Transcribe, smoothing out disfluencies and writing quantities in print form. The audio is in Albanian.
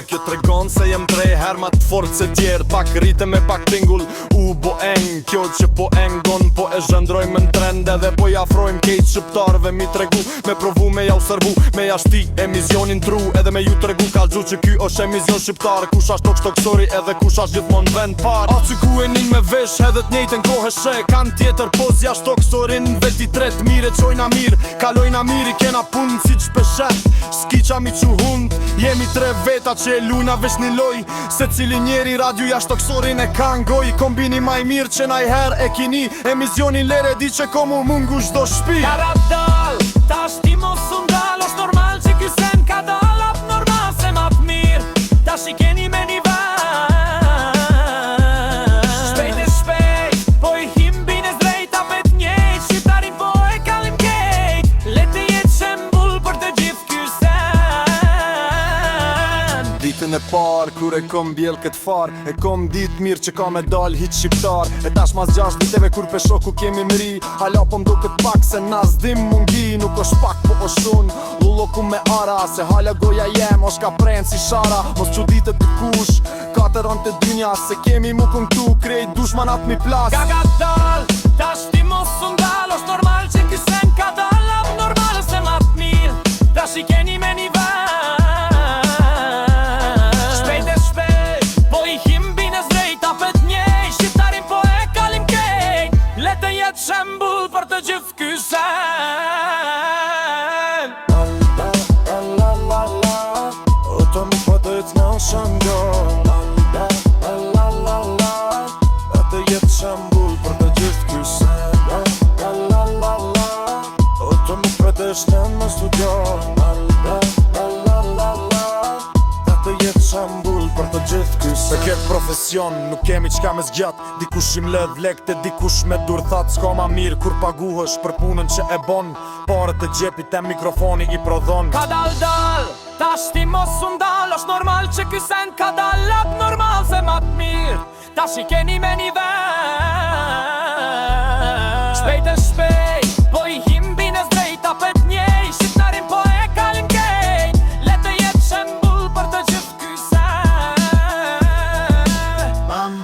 parë. Kjo tregon se jem 3 herë ma të fort se tjerë. Pak rite me pak tingull, u bo eng. Kjo që po engon, po e zhëndrojmë në trend. Edhe po jafrojmë kejt shqiptarve mi tregu. Me provu, me ja observu, me ja shti emizionin tru. Edhe me ju tregu ka gju që ky është emizion shqiptar. Kush ashtë toksori edhe kush ashtë gjithmon vend par. A që ku e nin me vesh edhe t'njejtën kohë she. Kan tjetër poz jashtë toksorin veti tret. Mire qojna mirë, kalojna mirë. I kena punë si qpeshet, s'ki qa mi që hund. Jemi 3 veta që e luna vesh një loj. Se cili njeri radio jashtë toksorin e ka ngoj. Kombini maj mirë që najher e kini. Emizionin lere di që komu mungu shdo shpi. Karadal, ta shti mos undal. Është normal që kysen ka dal. Ap normal se mat mirë. Ta shikeni me një vend. Shpejt e shpejt, po i him bine zrejt. Apet njejt, shqiptarin po e kalim kejt. Lete jetë shembull për të gjithë kysen. Ditën e parë, kur e kom bjell këtë farë. E kom ditë mirë që ka me dal hit shqiptar. E tash mas 6 viteve kur pe shoku kemi mri. Hala po mdo këtë pak se nas dim mungi. Nuk është pak po është unë, lulloku me ara. Se hala goja jem, është ka prenë si shara. Mos që ditë të kush, katëron të dynja. Se kemi mu këngtu, krejt dushmanat mi plas. Ka dal, ta shti mos undal. Është normal që kysen ka dal. Ap normal se mat mirë. Ta shikeni me një vend. Shembull për të gjithë kysen. O të më pëtët në shëngon. E të jetë shembull për të gjithë kysen. O të më pëtësh në më studion. E të jetë shembull për të gjithë kysen. Se ketë profesion, nuk kemi qka me zgjat. Dikush im ledh lekte, dikush me dur that. S'ka ma mirë kur paguhësh për punën që e bon. Parët e gjepit e mikrofoni i prodhon. Ka dal, ta shti mos undal. Është normal që kysen ka dal. Ap normal se mat mirë. Ta shikeni me një vend. Shpejt e shpejt, po i him bine zrejt. Apet njej, shqiptarin po e kalim kejt. Lete jetë shembull për të gjithë kysen. Mam